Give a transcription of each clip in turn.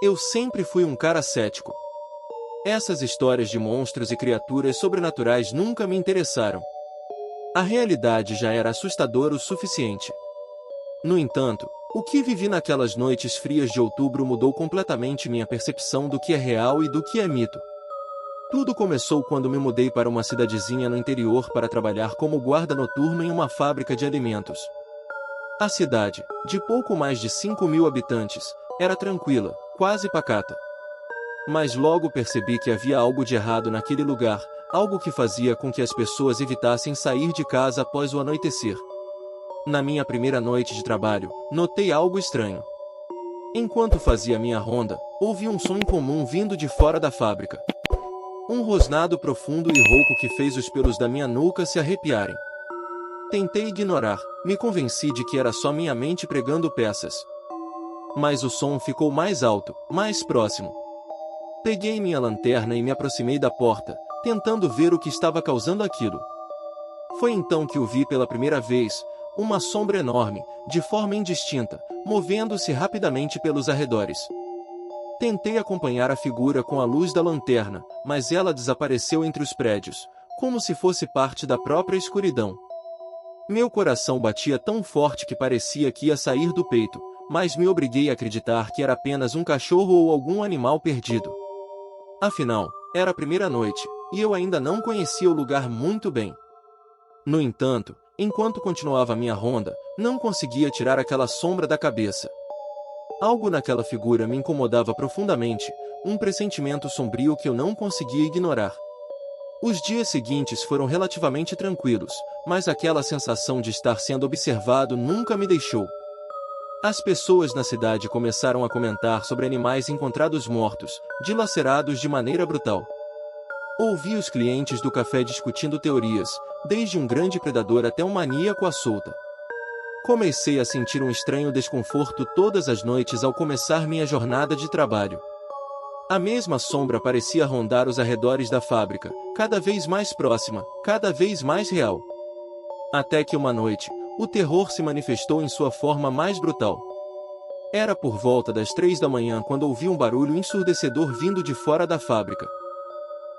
Eu sempre fui um cara cético. Essas histórias de monstros e criaturas sobrenaturais nunca me interessaram. A realidade já era assustadora o suficiente. No entanto, o que vivi naquelas noites frias de outubro mudou completamente minha percepção do que é real e do que é mito. Tudo começou quando me mudei para uma cidadezinha no interior para trabalhar como guarda noturno em uma fábrica de alimentos. A cidade, de pouco mais de 5.000 habitantes, era tranquila, quase pacata. Mas logo percebi que havia algo de errado naquele lugar, algo que fazia com que as pessoas evitassem sair de casa após o anoitecer. Na minha primeira noite de trabalho, notei algo estranho. Enquanto fazia minha ronda, ouvi um som incomum vindo de fora da fábrica. Um rosnado profundo e rouco que fez os pelos da minha nuca se arrepiarem. Tentei ignorar, me convenci de que era só minha mente pregando peças. Mas o som ficou mais alto, mais próximo. Peguei minha lanterna e me aproximei da porta, tentando ver o que estava causando aquilo. Foi então que o vi pela primeira vez, uma sombra enorme, de forma indistinta, movendo-se rapidamente pelos arredores. Tentei acompanhar a figura com a luz da lanterna, mas ela desapareceu entre os prédios, como se fosse parte da própria escuridão. Meu coração batia tão forte que parecia que ia sair do peito, mas me obriguei a acreditar que era apenas um cachorro ou algum animal perdido. Afinal, era a primeira noite, e eu ainda não conhecia o lugar muito bem. No entanto, enquanto continuava minha ronda, não conseguia tirar aquela sombra da cabeça. Algo naquela figura me incomodava profundamente, um pressentimento sombrio que eu não conseguia ignorar. Os dias seguintes foram relativamente tranquilos, mas aquela sensação de estar sendo observado nunca me deixou. As pessoas na cidade começaram a comentar sobre animais encontrados mortos, dilacerados de maneira brutal. Ouvi os clientes do café discutindo teorias, desde um grande predador até um maníaco à solta. Comecei a sentir um estranho desconforto todas as noites ao começar minha jornada de trabalho. A mesma sombra parecia rondar os arredores da fábrica, cada vez mais próxima, cada vez mais real. Até que uma noite, o terror se manifestou em sua forma mais brutal. Era por volta das 3 da manhã quando ouvi um barulho ensurdecedor vindo de fora da fábrica.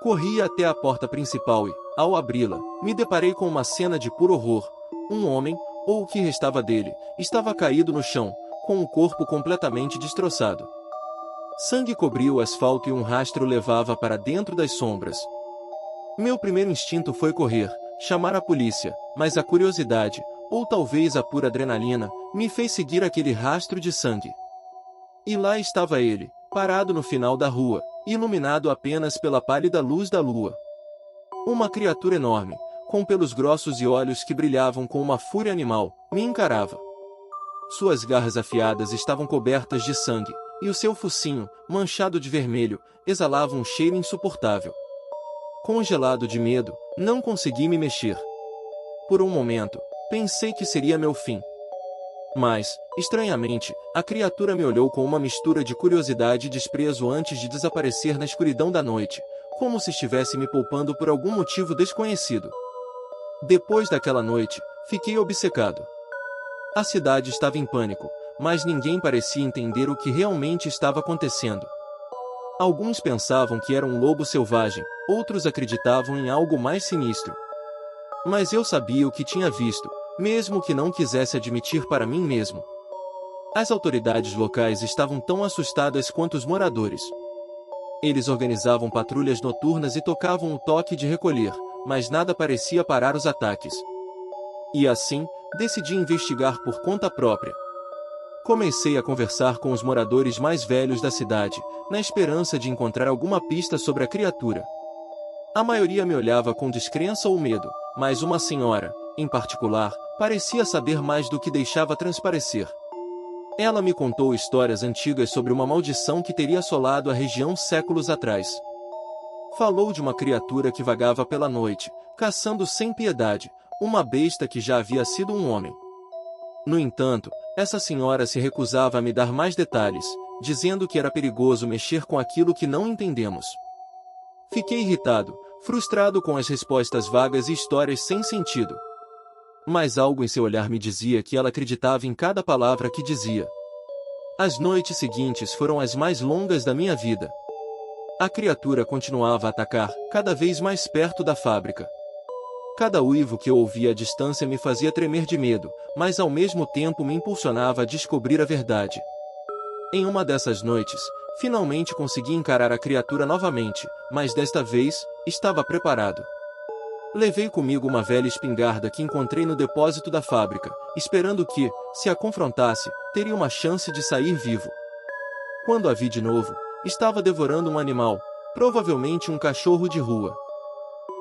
Corri até a porta principal e, ao abri-la, me deparei com uma cena de puro horror. Um homem, ou o que restava dele, estava caído no chão, com o corpo completamente destroçado. Sangue cobriu o asfalto e um rastro levava para dentro das sombras. Meu primeiro instinto foi correr, chamar a polícia, mas a curiosidade, ou talvez a pura adrenalina, me fez seguir aquele rastro de sangue. E lá estava ele, parado no final da rua, iluminado apenas pela pálida luz da lua. Uma criatura enorme, com pelos grossos e olhos que brilhavam com uma fúria animal, me encarava. Suas garras afiadas estavam cobertas de sangue, e o seu focinho, manchado de vermelho, exalava um cheiro insuportável. Congelado de medo, não consegui me mexer. Por um momento, pensei que seria meu fim. Mas, estranhamente, a criatura me olhou com uma mistura de curiosidade e desprezo antes de desaparecer na escuridão da noite, como se estivesse me poupando por algum motivo desconhecido. Depois daquela noite, fiquei obcecado. A cidade estava em pânico, mas ninguém parecia entender o que realmente estava acontecendo. Alguns pensavam que era um lobo selvagem, outros acreditavam em algo mais sinistro. Mas eu sabia o que tinha visto, mesmo que não quisesse admitir para mim mesmo. As autoridades locais estavam tão assustadas quanto os moradores. Eles organizavam patrulhas noturnas e tocavam o toque de recolher, mas nada parecia parar os ataques. E assim, decidi investigar por conta própria. Comecei a conversar com os moradores mais velhos da cidade, na esperança de encontrar alguma pista sobre a criatura. A maioria me olhava com descrença ou medo, mas uma senhora, em particular, parecia saber mais do que deixava transparecer. Ela me contou histórias antigas sobre uma maldição que teria assolado a região séculos atrás. Falou de uma criatura que vagava pela noite, caçando sem piedade, uma besta que já havia sido um homem. No entanto, essa senhora se recusava a me dar mais detalhes, dizendo que era perigoso mexer com aquilo que não entendemos. Fiquei irritado, frustrado com as respostas vagas e histórias sem sentido. Mas algo em seu olhar me dizia que ela acreditava em cada palavra que dizia. As noites seguintes foram as mais longas da minha vida. A criatura continuava a atacar, cada vez mais perto da fábrica. Cada uivo que eu ouvia à distância me fazia tremer de medo, mas ao mesmo tempo me impulsionava a descobrir a verdade. Em uma dessas noites, finalmente consegui encarar a criatura novamente, mas desta vez, estava preparado. Levei comigo uma velha espingarda que encontrei no depósito da fábrica, esperando que, se a confrontasse, teria uma chance de sair vivo. Quando a vi de novo, estava devorando um animal, provavelmente um cachorro de rua.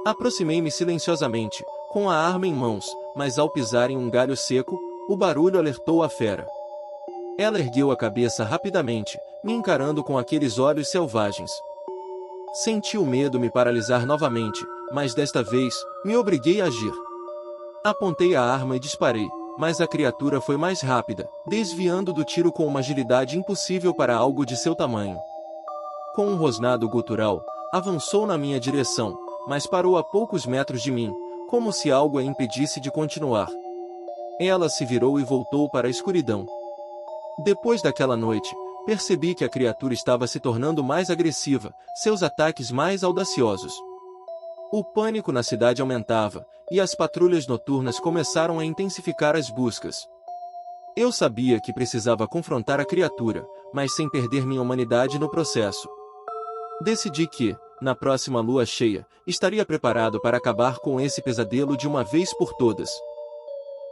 Aproximei-me silenciosamente, com a arma em mãos, mas ao pisar em um galho seco, o barulho alertou a fera. Ela ergueu a cabeça rapidamente, me encarando com aqueles olhos selvagens. Senti o medo me paralisar novamente, mas desta vez, me obriguei a agir. Apontei a arma e disparei, mas a criatura foi mais rápida, desviando do tiro com uma agilidade impossível para algo de seu tamanho. Com um rosnado gutural, avançou na minha direção, mas parou a poucos metros de mim, como se algo a impedisse de continuar. Ela se virou e voltou para a escuridão. Depois daquela noite, percebi que a criatura estava se tornando mais agressiva, seus ataques mais audaciosos. O pânico na cidade aumentava, e as patrulhas noturnas começaram a intensificar as buscas. Eu sabia que precisava confrontar a criatura, mas sem perder minha humanidade no processo. Decidi que, na próxima lua cheia, estaria preparado para acabar com esse pesadelo de uma vez por todas.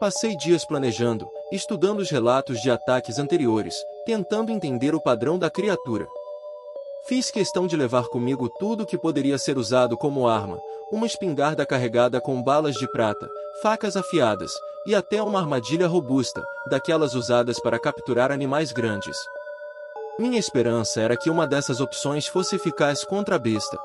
Passei dias planejando, estudando os relatos de ataques anteriores, tentando entender o padrão da criatura. Fiz questão de levar comigo tudo que poderia ser usado como arma, uma espingarda carregada com balas de prata, facas afiadas, e até uma armadilha robusta, daquelas usadas para capturar animais grandes. Minha esperança era que uma dessas opções fosse eficaz contra a besta.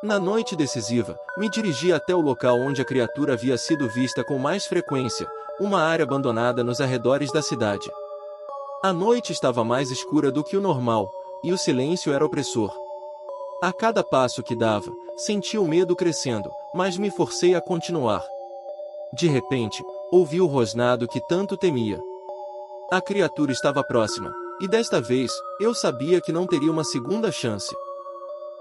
Na noite decisiva, me dirigi até o local onde a criatura havia sido vista com mais frequência, uma área abandonada nos arredores da cidade. A noite estava mais escura do que o normal, e o silêncio era opressor. A cada passo que dava, sentia o medo crescendo, mas me forcei a continuar. De repente, ouvi o rosnado que tanto temia. A criatura estava próxima, e desta vez, eu sabia que não teria uma segunda chance.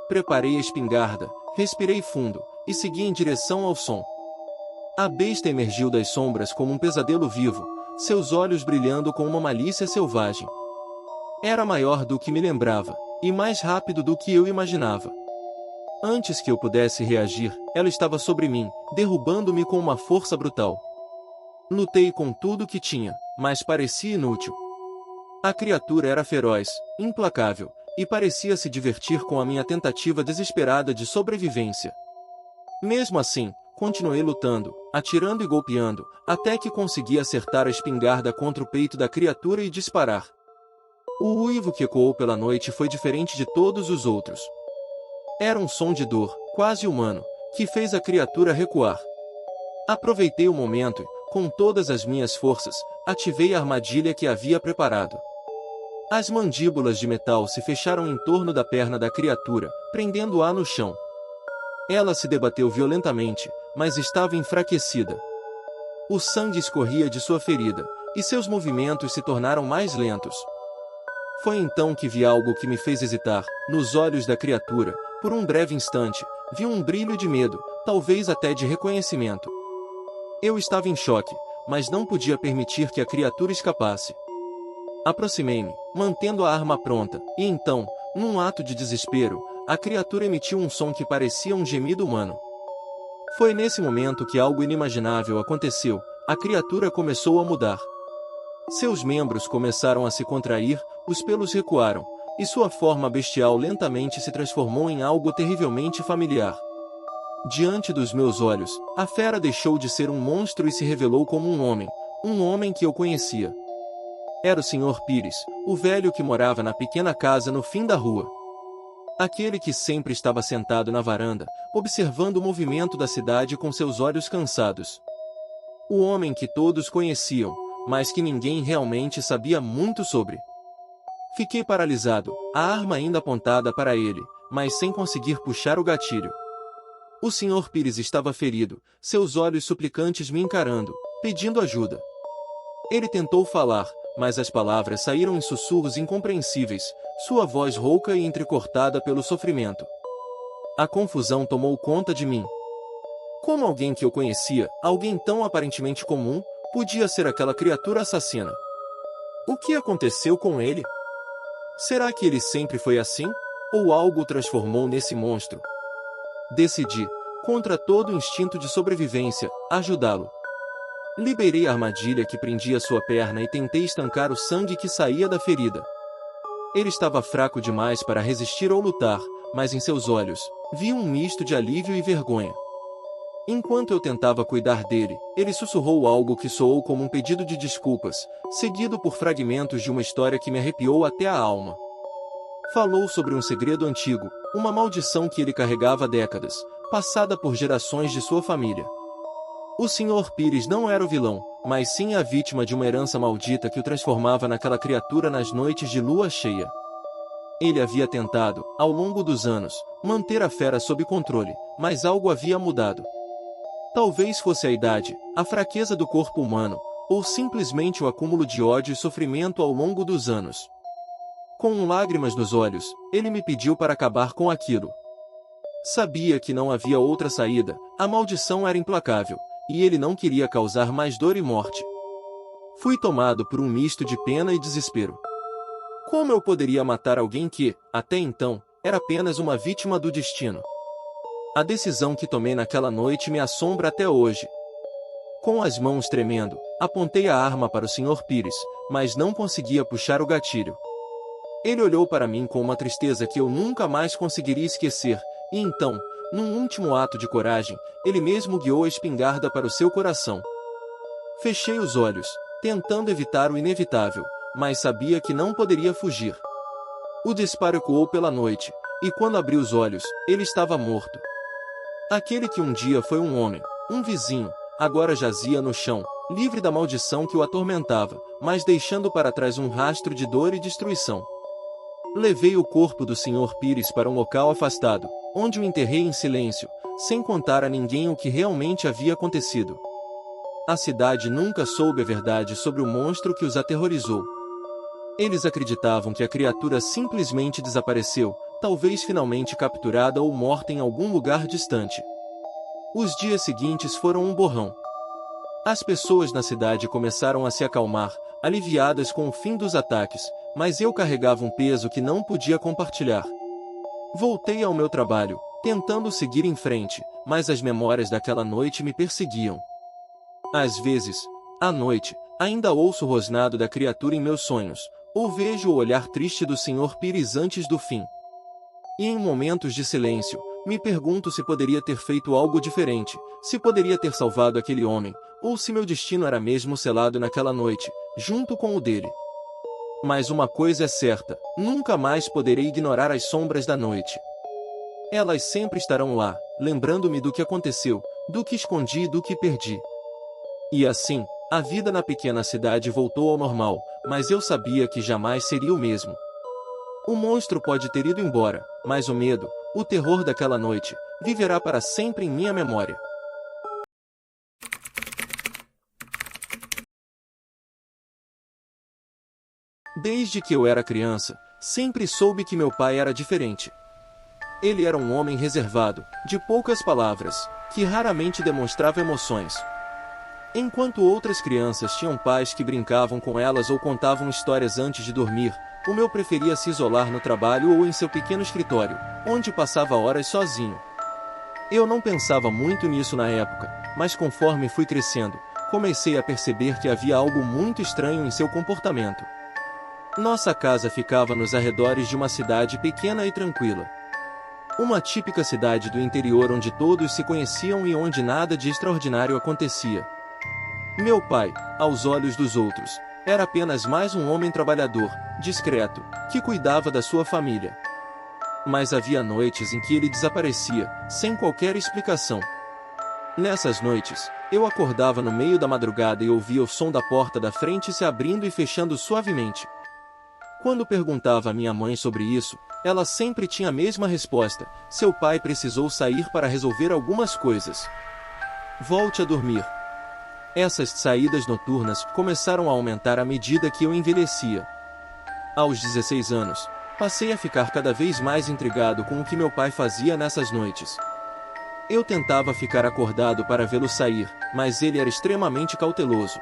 Preparei a espingarda, respirei fundo, e segui em direção ao som. A besta emergiu das sombras como um pesadelo vivo, seus olhos brilhando com uma malícia selvagem. Era maior do que me lembrava, e mais rápido do que eu imaginava. Antes que eu pudesse reagir, ela estava sobre mim, derrubando-me com uma força brutal. Lutei com tudo que tinha, mas parecia inútil. A criatura era feroz, implacável, e parecia se divertir com a minha tentativa desesperada de sobrevivência. Mesmo assim, continuei lutando, atirando e golpeando, até que consegui acertar a espingarda contra o peito da criatura e disparar. O uivo que ecoou pela noite foi diferente de todos os outros. Era um som de dor, quase humano, que fez a criatura recuar. Aproveitei o momento e, com todas as minhas forças, ativei a armadilha que havia preparado. As mandíbulas de metal se fecharam em torno da perna da criatura, prendendo-a no chão. Ela se debateu violentamente, mas estava enfraquecida. O sangue escorria de sua ferida, e seus movimentos se tornaram mais lentos. Foi então que vi algo que me fez hesitar. Nos olhos da criatura, por um breve instante, vi um brilho de medo, talvez até de reconhecimento. Eu estava em choque, mas não podia permitir que a criatura escapasse. Aproximei-me, mantendo a arma pronta, e então, num ato de desespero, a criatura emitiu um som que parecia um gemido humano. Foi nesse momento que algo inimaginável aconteceu. A criatura começou a mudar. Seus membros começaram a se contrair, os pelos recuaram, e sua forma bestial lentamente se transformou em algo terrivelmente familiar. Diante dos meus olhos, a fera deixou de ser um monstro e se revelou como um homem que eu conhecia. Era o Sr. Pires, o velho que morava na pequena casa no fim da rua. Aquele que sempre estava sentado na varanda, observando o movimento da cidade com seus olhos cansados. O homem que todos conheciam, mas que ninguém realmente sabia muito sobre. Fiquei paralisado, a arma ainda apontada para ele, mas sem conseguir puxar o gatilho. O Sr. Pires estava ferido, seus olhos suplicantes me encarando, pedindo ajuda. Ele tentou falar, mas as palavras saíram em sussurros incompreensíveis, sua voz rouca e entrecortada pelo sofrimento. A confusão tomou conta de mim. Como alguém que eu conhecia, alguém tão aparentemente comum, podia ser aquela criatura assassina? O que aconteceu com ele? Será que ele sempre foi assim? Ou algo o transformou nesse monstro? Decidi, contra todo o instinto de sobrevivência, ajudá-lo. Liberei a armadilha que prendia sua perna e tentei estancar o sangue que saía da ferida. Ele estava fraco demais para resistir ou lutar, mas em seus olhos, vi um misto de alívio e vergonha. Enquanto eu tentava cuidar dele, ele sussurrou algo que soou como um pedido de desculpas, seguido por fragmentos de uma história que me arrepiou até a alma. Falou sobre um segredo antigo, uma maldição que ele carregava há décadas, passada por gerações de sua família. O Sr. Pires não era o vilão, mas sim a vítima de uma herança maldita que o transformava naquela criatura nas noites de lua cheia. Ele havia tentado, ao longo dos anos, manter a fera sob controle, mas algo havia mudado. Talvez fosse a idade, a fraqueza do corpo humano, ou simplesmente o acúmulo de ódio e sofrimento ao longo dos anos. Com lágrimas nos olhos, ele me pediu para acabar com aquilo. Sabia que não havia outra saída, a maldição era implacável, e ele não queria causar mais dor e morte. Fui tomado por um misto de pena e desespero. Como eu poderia matar alguém que, até então, era apenas uma vítima do destino? A decisão que tomei naquela noite me assombra até hoje. Com as mãos tremendo, apontei a arma para o Sr. Pires, mas não conseguia puxar o gatilho. Ele olhou para mim com uma tristeza que eu nunca mais conseguiria esquecer, e então, num último ato de coragem, ele mesmo guiou a espingarda para o seu coração. Fechei os olhos, tentando evitar o inevitável, mas sabia que não poderia fugir. O disparo ecoou pela noite, e quando abri os olhos, ele estava morto. Aquele que um dia foi um homem, um vizinho, agora jazia no chão, livre da maldição que o atormentava, mas deixando para trás um rastro de dor e destruição. Levei o corpo do Sr. Pires para um local afastado, onde o enterrei em silêncio, sem contar a ninguém o que realmente havia acontecido. A cidade nunca soube a verdade sobre o monstro que os aterrorizou. Eles acreditavam que a criatura simplesmente desapareceu, talvez finalmente capturada ou morta em algum lugar distante. Os dias seguintes foram um borrão. As pessoas na cidade começaram a se acalmar, aliviadas com o fim dos ataques, mas eu carregava um peso que não podia compartilhar. Voltei ao meu trabalho, tentando seguir em frente, mas as memórias daquela noite me perseguiam. Às vezes, à noite, ainda ouço o rosnado da criatura em meus sonhos, ou vejo o olhar triste do Sr. Pires antes do fim. E em momentos de silêncio, me pergunto se poderia ter feito algo diferente, se poderia ter salvado aquele homem, ou se meu destino era mesmo selado naquela noite, junto com o dele. Mas uma coisa é certa, nunca mais poderei ignorar as sombras da noite. Elas sempre estarão lá, lembrando-me do que aconteceu, do que escondi e do que perdi. E assim, a vida na pequena cidade voltou ao normal, mas eu sabia que jamais seria o mesmo. O monstro pode ter ido embora, mas o medo, o terror daquela noite, viverá para sempre em minha memória. Desde que eu era criança, sempre soube que meu pai era diferente. Ele era um homem reservado, de poucas palavras, que raramente demonstrava emoções. Enquanto outras crianças tinham pais que brincavam com elas ou contavam histórias antes de dormir, o meu preferia se isolar no trabalho ou em seu pequeno escritório, onde passava horas sozinho. Eu não pensava muito nisso na época, mas conforme fui crescendo, comecei a perceber que havia algo muito estranho em seu comportamento. Nossa casa ficava nos arredores de uma cidade pequena e tranquila. Uma típica cidade do interior onde todos se conheciam e onde nada de extraordinário acontecia. Meu pai, aos olhos dos outros, era apenas mais um homem trabalhador, discreto, que cuidava da sua família. Mas havia noites em que ele desaparecia, sem qualquer explicação. Nessas noites, eu acordava no meio da madrugada e ouvia o som da porta da frente se abrindo e fechando suavemente. Quando perguntava à minha mãe sobre isso, ela sempre tinha a mesma resposta: seu pai precisou sair para resolver algumas coisas. Volte a dormir. Essas saídas noturnas começaram a aumentar à medida que eu envelhecia. Aos 16 anos, passei a ficar cada vez mais intrigado com o que meu pai fazia nessas noites. Eu tentava ficar acordado para vê-lo sair, mas ele era extremamente cauteloso.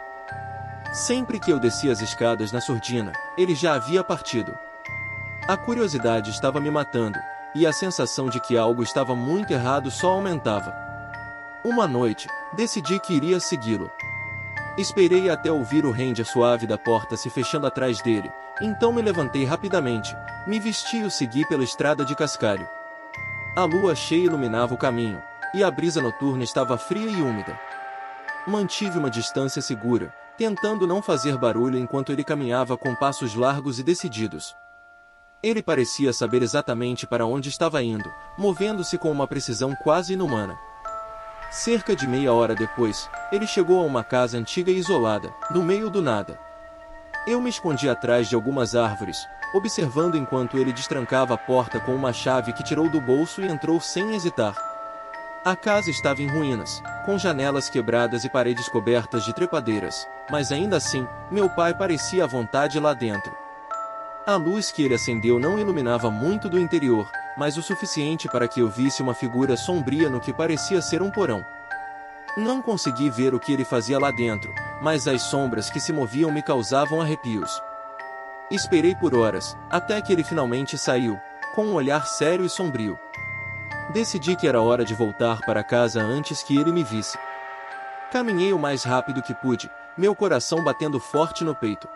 Sempre que eu descia as escadas na surdina, ele já havia partido. A curiosidade estava me matando, e a sensação de que algo estava muito errado só aumentava. Uma noite, decidi que iria segui-lo. Esperei até ouvir o render suave da porta se fechando atrás dele, então me levantei rapidamente, me vesti e o segui pela estrada de cascalho. A lua cheia iluminava o caminho, e a brisa noturna estava fria e úmida. Mantive uma distância segura, tentando não fazer barulho enquanto ele caminhava com passos largos e decididos. Ele parecia saber exatamente para onde estava indo, movendo-se com uma precisão quase inumana. Cerca de meia hora depois, ele chegou a uma casa antiga e isolada, no meio do nada. Eu me escondi atrás de algumas árvores, observando enquanto ele destrancava a porta com uma chave que tirou do bolso e entrou sem hesitar. A casa estava em ruínas, com janelas quebradas e paredes cobertas de trepadeiras, mas ainda assim, meu pai parecia à vontade lá dentro. A luz que ele acendeu não iluminava muito do interior, mas o suficiente para que eu visse uma figura sombria no que parecia ser um porão. Não consegui ver o que ele fazia lá dentro, mas as sombras que se moviam me causavam arrepios. Esperei por horas, até que ele finalmente saiu, com um olhar sério e sombrio. Decidi que era hora de voltar para casa antes que ele me visse. Caminhei o mais rápido que pude, meu coração batendo forte no peito.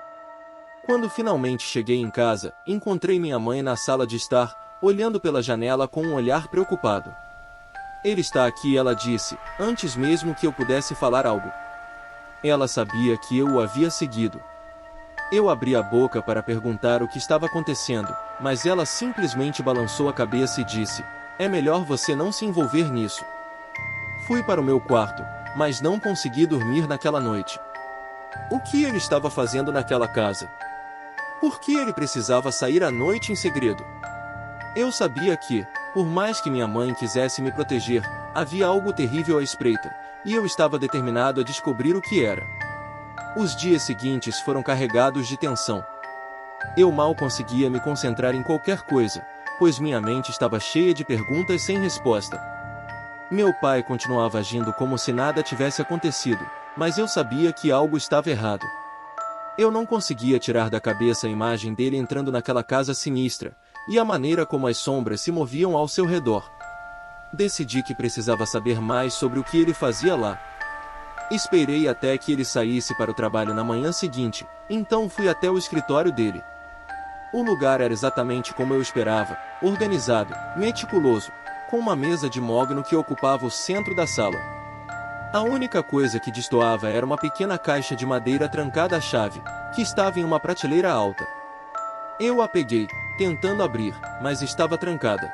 Quando finalmente cheguei em casa, encontrei minha mãe na sala de estar, olhando pela janela com um olhar preocupado. Ele está aqui, ela disse, antes mesmo que eu pudesse falar algo. Ela sabia que eu o havia seguido. Eu abri a boca para perguntar o que estava acontecendo, mas ela simplesmente balançou a cabeça e disse, é melhor você não se envolver nisso. Fui para o meu quarto, mas não consegui dormir naquela noite. O que ele estava fazendo naquela casa? Por que ele precisava sair à noite em segredo? Eu sabia que, por mais que minha mãe quisesse me proteger, havia algo terrível à espreita, e eu estava determinado a descobrir o que era. Os dias seguintes foram carregados de tensão. Eu mal conseguia me concentrar em qualquer coisa, pois minha mente estava cheia de perguntas sem resposta. Meu pai continuava agindo como se nada tivesse acontecido, mas eu sabia que algo estava errado. Eu não conseguia tirar da cabeça a imagem dele entrando naquela casa sinistra, e a maneira como as sombras se moviam ao seu redor. Decidi que precisava saber mais sobre o que ele fazia lá. Esperei até que ele saísse para o trabalho na manhã seguinte, então fui até o escritório dele. O lugar era exatamente como eu esperava, organizado, meticuloso, com uma mesa de mogno que ocupava o centro da sala. A única coisa que destoava era uma pequena caixa de madeira trancada à chave, que estava em uma prateleira alta. Eu a peguei, tentando abrir, mas estava trancada.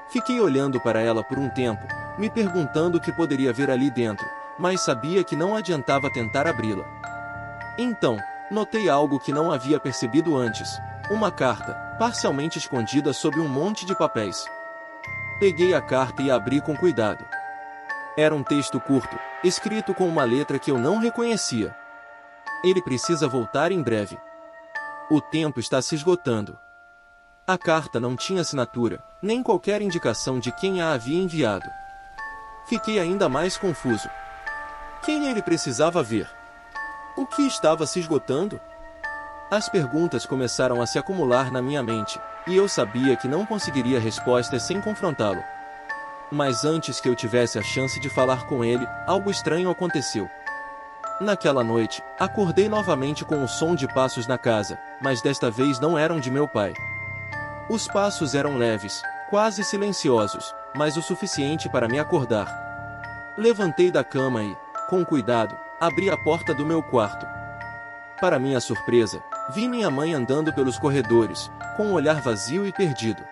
Fiquei olhando para ela por um tempo, me perguntando o que poderia ver ali dentro, mas sabia que não adiantava tentar abri-la. Então, notei algo que não havia percebido antes, uma carta, parcialmente escondida sob um monte de papéis. Peguei a carta e a abri com cuidado. Era um texto curto, escrito com uma letra que eu não reconhecia. Ele precisa voltar em breve. O tempo está se esgotando. A carta não tinha assinatura, nem qualquer indicação de quem a havia enviado. Fiquei ainda mais confuso. Quem ele precisava ver? O que estava se esgotando? As perguntas começaram a se acumular na minha mente, e eu sabia que não conseguiria respostas sem confrontá-lo. Mas antes que eu tivesse a chance de falar com ele, algo estranho aconteceu. Naquela noite, acordei novamente com o som de passos na casa, mas desta vez não eram de meu pai. Os passos eram leves, quase silenciosos, mas o suficiente para me acordar. Levantei da cama e, com cuidado, abri a porta do meu quarto. Para minha surpresa, vi minha mãe andando pelos corredores, com um olhar vazio e perdido.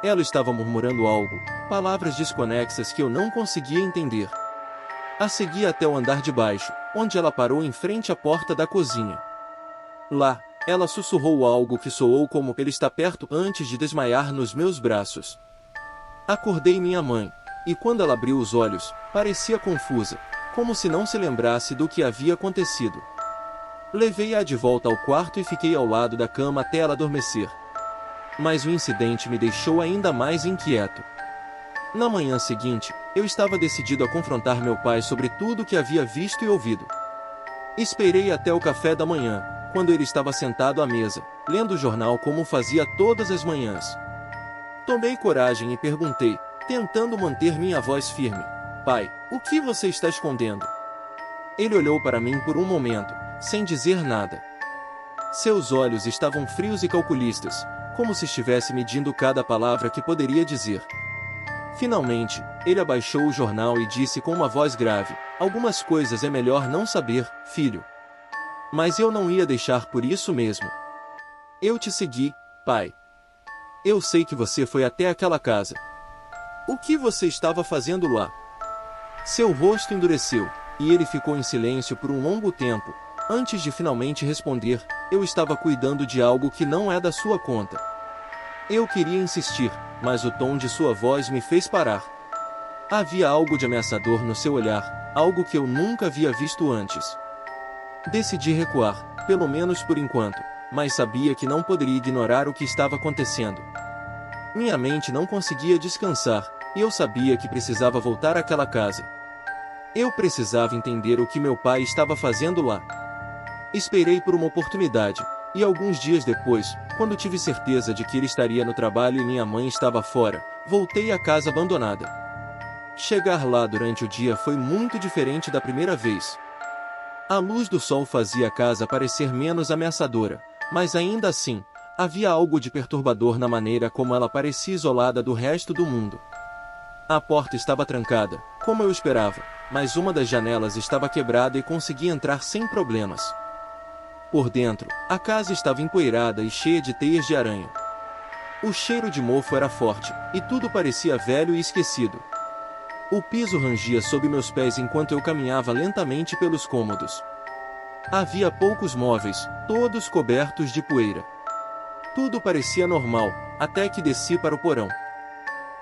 Ela estava murmurando algo, palavras desconexas que eu não conseguia entender. A segui até o andar de baixo, onde ela parou em frente à porta da cozinha. Lá, ela sussurrou algo que soou como ele está perto antes de desmaiar nos meus braços. Acordei minha mãe, e quando ela abriu os olhos, parecia confusa, como se não se lembrasse do que havia acontecido. Levei-a de volta ao quarto e fiquei ao lado da cama até ela adormecer. Mas o incidente me deixou ainda mais inquieto. Na manhã seguinte, eu estava decidido a confrontar meu pai sobre tudo o que havia visto e ouvido. Esperei até o café da manhã, quando ele estava sentado à mesa, lendo o jornal como fazia todas as manhãs. Tomei coragem e perguntei, tentando manter minha voz firme: "Pai, o que você está escondendo?" Ele olhou para mim por um momento, sem dizer nada. Seus olhos estavam frios e calculistas, como se estivesse medindo cada palavra que poderia dizer. Finalmente, ele abaixou o jornal e disse com uma voz grave: "Algumas coisas é melhor não saber, filho. Mas eu não ia deixar por isso mesmo. Eu te segui, pai. Eu sei que você foi até aquela casa. O que você estava fazendo lá?" Seu rosto endureceu, e ele ficou em silêncio por um longo tempo, antes de finalmente responder: "Eu estava cuidando de algo que não é da sua conta." Eu queria insistir, mas o tom de sua voz me fez parar. Havia algo de ameaçador no seu olhar, algo que eu nunca havia visto antes. Decidi recuar, pelo menos por enquanto, mas sabia que não poderia ignorar o que estava acontecendo. Minha mente não conseguia descansar, e eu sabia que precisava voltar àquela casa. Eu precisava entender o que meu pai estava fazendo lá. Esperei por uma oportunidade, e alguns dias depois, quando tive certeza de que ele estaria no trabalho e minha mãe estava fora, voltei à casa abandonada. Chegar lá durante o dia foi muito diferente da primeira vez. A luz do sol fazia a casa parecer menos ameaçadora, mas ainda assim, havia algo de perturbador na maneira como ela parecia isolada do resto do mundo. A porta estava trancada, como eu esperava, mas uma das janelas estava quebrada e consegui entrar sem problemas. Por dentro, a casa estava empoeirada e cheia de teias de aranha. O cheiro de mofo era forte, e tudo parecia velho e esquecido. O piso rangia sob meus pés enquanto eu caminhava lentamente pelos cômodos. Havia poucos móveis, todos cobertos de poeira. Tudo parecia normal, até que desci para o porão.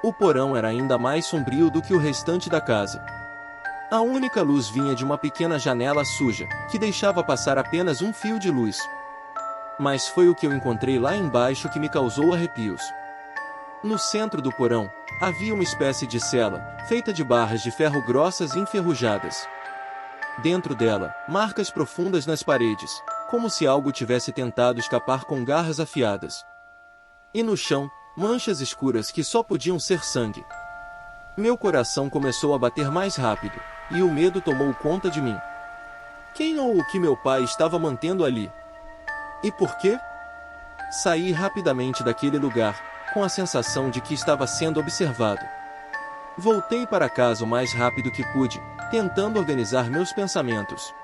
O porão era ainda mais sombrio do que o restante da casa. A única luz vinha de uma pequena janela suja, que deixava passar apenas um fio de luz. Mas foi o que eu encontrei lá embaixo que me causou arrepios. No centro do porão, havia uma espécie de cela, feita de barras de ferro grossas e enferrujadas. Dentro dela, marcas profundas nas paredes, como se algo tivesse tentado escapar com garras afiadas. E no chão, manchas escuras que só podiam ser sangue. Meu coração começou a bater mais rápido, e o medo tomou conta de mim. Quem ou o que meu pai estava mantendo ali? E por quê? Saí rapidamente daquele lugar, com a sensação de que estava sendo observado. Voltei para casa o mais rápido que pude, tentando organizar meus pensamentos.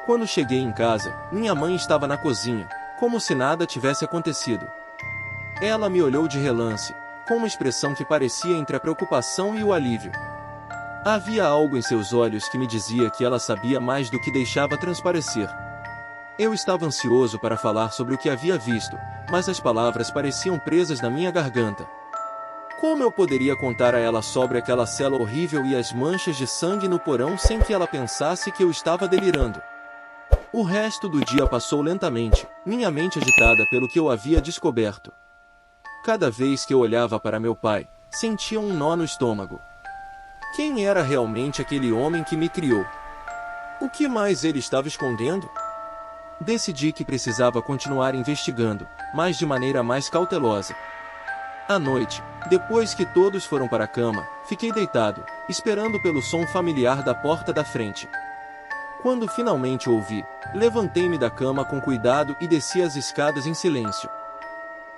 Quando cheguei em casa, minha mãe estava na cozinha, como se nada tivesse acontecido. Ela me olhou de relance, com uma expressão que parecia entre a preocupação e o alívio. Havia algo em seus olhos que me dizia que ela sabia mais do que deixava transparecer. Eu estava ansioso para falar sobre o que havia visto, mas as palavras pareciam presas na minha garganta. Como eu poderia contar a ela sobre aquela cela horrível e as manchas de sangue no porão sem que ela pensasse que eu estava delirando? O resto do dia passou lentamente, minha mente agitada pelo que eu havia descoberto. Cada vez que eu olhava para meu pai, sentia um nó no estômago. Quem era realmente aquele homem que me criou? O que mais ele estava escondendo? Decidi que precisava continuar investigando, mas de maneira mais cautelosa. À noite, depois que todos foram para a cama, fiquei deitado, esperando pelo som familiar da porta da frente. Quando finalmente ouvi, levantei-me da cama com cuidado e desci as escadas em silêncio.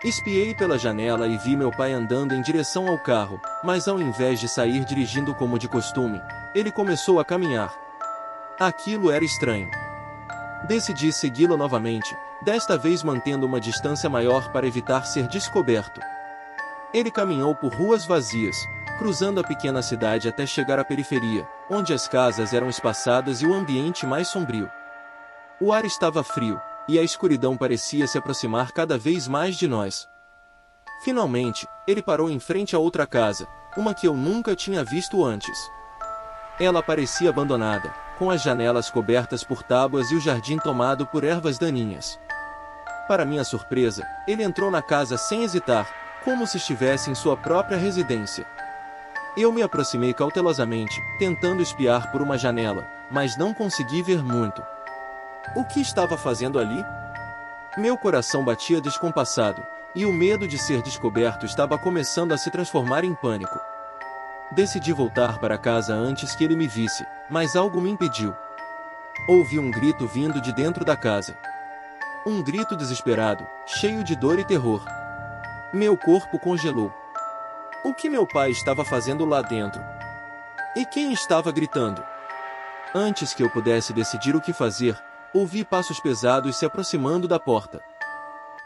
Espiei pela janela e vi meu pai andando em direção ao carro, mas ao invés de sair dirigindo como de costume, ele começou a caminhar. Aquilo era estranho. Decidi segui-lo novamente, desta vez mantendo uma distância maior para evitar ser descoberto. Ele caminhou por ruas vazias, cruzando a pequena cidade até chegar à periferia, onde as casas eram espaçadas e o ambiente mais sombrio. O ar estava frio, e a escuridão parecia se aproximar cada vez mais de nós. Finalmente, ele parou em frente a outra casa, uma que eu nunca tinha visto antes. Ela parecia abandonada, com as janelas cobertas por tábuas e o jardim tomado por ervas daninhas. Para minha surpresa, ele entrou na casa sem hesitar, como se estivesse em sua própria residência. Eu me aproximei cautelosamente, tentando espiar por uma janela, mas não consegui ver muito. O que estava fazendo ali? Meu coração batia descompassado, e o medo de ser descoberto estava começando a se transformar em pânico. Decidi voltar para casa antes que ele me visse, mas algo me impediu. Ouvi um grito vindo de dentro da casa. Um grito desesperado, cheio de dor e terror. Meu corpo congelou. O que meu pai estava fazendo lá dentro? E quem estava gritando? Antes que eu pudesse decidir o que fazer, ouvi passos pesados se aproximando da porta.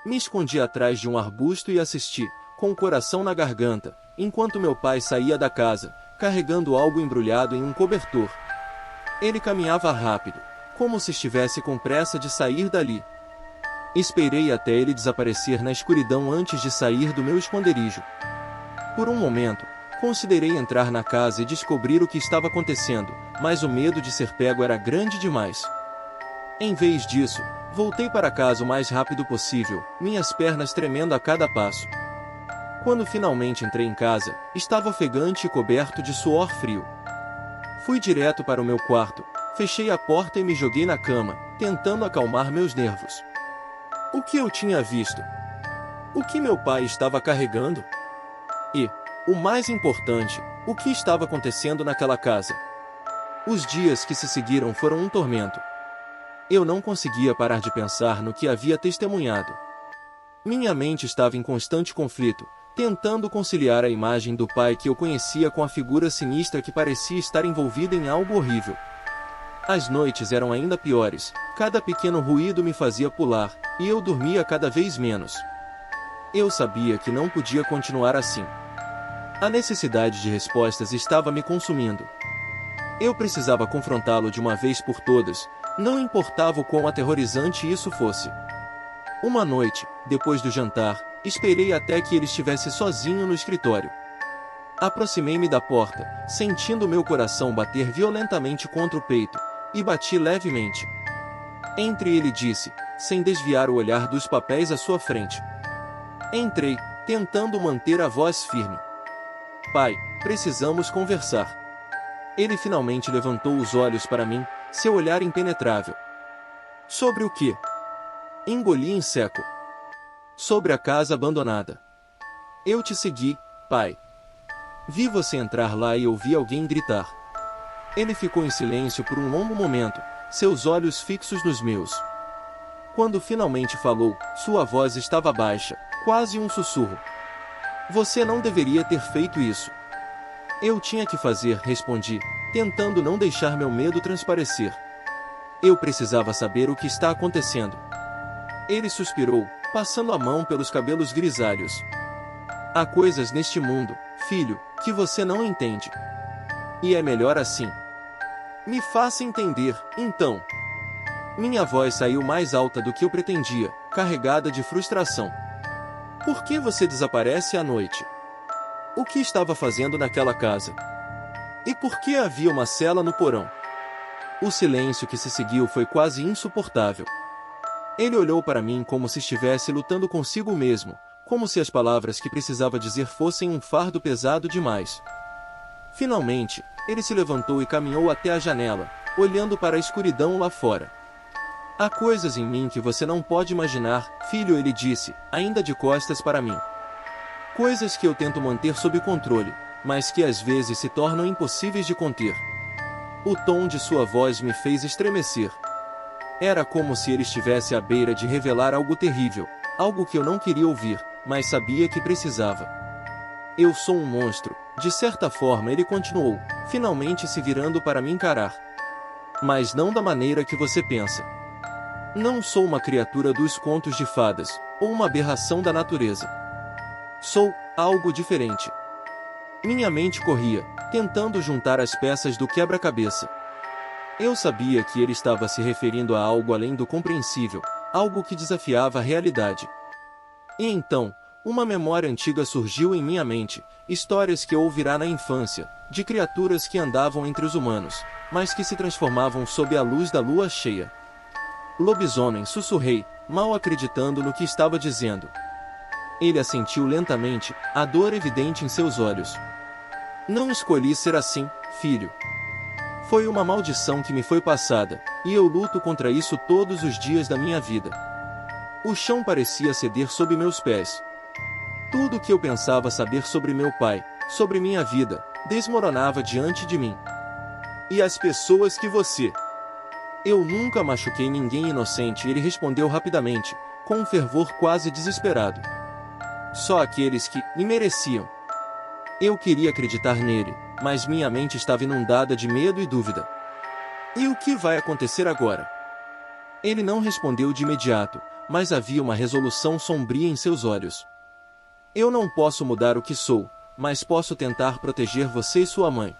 Me escondi atrás de um arbusto e assisti, com o coração na garganta, enquanto meu pai saía da casa, carregando algo embrulhado em um cobertor. Ele caminhava rápido, como se estivesse com pressa de sair dali. Esperei até ele desaparecer na escuridão antes de sair do meu esconderijo. Por um momento, considerei entrar na casa e descobrir o que estava acontecendo, mas o medo de ser pego era grande demais. Em vez disso, voltei para casa o mais rápido possível, minhas pernas tremendo a cada passo. Quando finalmente entrei em casa, estava ofegante e coberto de suor frio. Fui direto para o meu quarto, fechei a porta e me joguei na cama, tentando acalmar meus nervos. O que eu tinha visto? O que meu pai estava carregando? E, o mais importante, o que estava acontecendo naquela casa? Os dias que se seguiram foram um tormento. Eu não conseguia parar de pensar no que havia testemunhado. Minha mente estava em constante conflito, tentando conciliar a imagem do pai que eu conhecia com a figura sinistra que parecia estar envolvida em algo horrível. As noites eram ainda piores, cada pequeno ruído me fazia pular, e eu dormia cada vez menos. Eu sabia que não podia continuar assim. A necessidade de respostas estava me consumindo. Eu precisava confrontá-lo de uma vez por todas, não importava o quão aterrorizante isso fosse. Uma noite, depois do jantar, esperei até que ele estivesse sozinho no escritório. Aproximei-me da porta, sentindo meu coração bater violentamente contra o peito, e bati levemente. Entre ele disse, sem desviar o olhar dos papéis à sua frente. Entrei, tentando manter a voz firme. Pai, precisamos conversar. Ele finalmente levantou os olhos para mim, seu olhar impenetrável. Sobre o quê? Engoli em seco. Sobre a casa abandonada. Eu te segui, pai. Vi você entrar lá e ouvi alguém gritar. Ele ficou em silêncio por um longo momento, seus olhos fixos nos meus. Quando finalmente falou, sua voz estava baixa, quase um sussurro. Você não deveria ter feito isso. Eu tinha que fazer, respondi, tentando não deixar meu medo transparecer. Eu precisava saber o que está acontecendo. Ele suspirou, passando a mão pelos cabelos grisalhos. Há coisas neste mundo, filho, que você não entende. E é melhor assim. Me faça entender, então. Minha voz saiu mais alta do que eu pretendia, carregada de frustração. Por que você desaparece à noite? O que estava fazendo naquela casa? E por que havia uma cela no porão? O silêncio que se seguiu foi quase insuportável. Ele olhou para mim como se estivesse lutando consigo mesmo, como se as palavras que precisava dizer fossem um fardo pesado demais. Finalmente, ele se levantou e caminhou até a janela, olhando para a escuridão lá fora. Há coisas em mim que você não pode imaginar, filho, ele disse, ainda de costas para mim. Coisas que eu tento manter sob controle, mas que às vezes se tornam impossíveis de conter. O tom de sua voz me fez estremecer. Era como se ele estivesse à beira de revelar algo terrível, algo que eu não queria ouvir, mas sabia que precisava. Eu sou um monstro, de certa forma ele continuou, finalmente se virando para me encarar. Mas não da maneira que você pensa. Não sou uma criatura dos contos de fadas, ou uma aberração da natureza. Sou algo diferente. Minha mente corria, tentando juntar as peças do quebra-cabeça. Eu sabia que ele estava se referindo a algo além do compreensível, algo que desafiava a realidade. E então, Uma memória antiga surgiu em minha mente, histórias que eu ouvirá na infância, de criaturas que andavam entre os humanos, mas que se transformavam sob a luz da lua cheia. Lobisomem, sussurrei, mal acreditando no que estava dizendo. Ele assentiu lentamente, a dor evidente em seus olhos. Não escolhi ser assim, filho. Foi uma maldição que me foi passada, e eu luto contra isso todos os dias da minha vida. O chão parecia ceder sob meus pés. Tudo o que eu pensava saber sobre meu pai, sobre minha vida, desmoronava diante de mim. E as pessoas que você... Eu nunca machuquei ninguém inocente, ele respondeu rapidamente, com um fervor quase desesperado. Só aqueles que me mereciam. Eu queria acreditar nele, mas minha mente estava inundada de medo e dúvida. E o que vai acontecer agora? Ele não respondeu de imediato, mas havia uma resolução sombria em seus olhos. Eu não posso mudar o que sou, mas posso tentar proteger você e sua mãe.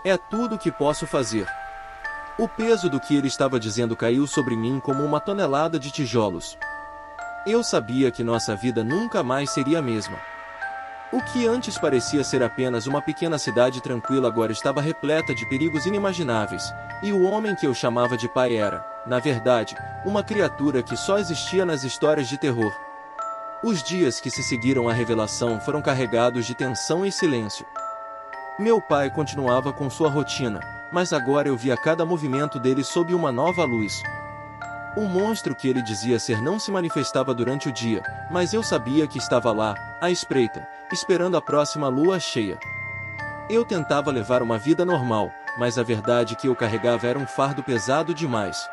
É tudo o que posso fazer. O peso do que ele estava dizendo caiu sobre mim como uma tonelada de tijolos. Eu sabia que nossa vida nunca mais seria a mesma. O que antes parecia ser apenas uma pequena cidade tranquila agora estava repleta de perigos inimagináveis, e o homem que eu chamava de pai era, na verdade, uma criatura que só existia nas histórias de terror. Os dias que se seguiram à revelação foram carregados de tensão e silêncio. Meu pai continuava com sua rotina, mas agora eu via cada movimento dele sob uma nova luz. O monstro que ele dizia ser não se manifestava durante o dia, mas eu sabia que estava lá, à espreita, esperando a próxima lua cheia. Eu tentava levar uma vida normal, mas a verdade que eu carregava era um fardo pesado demais.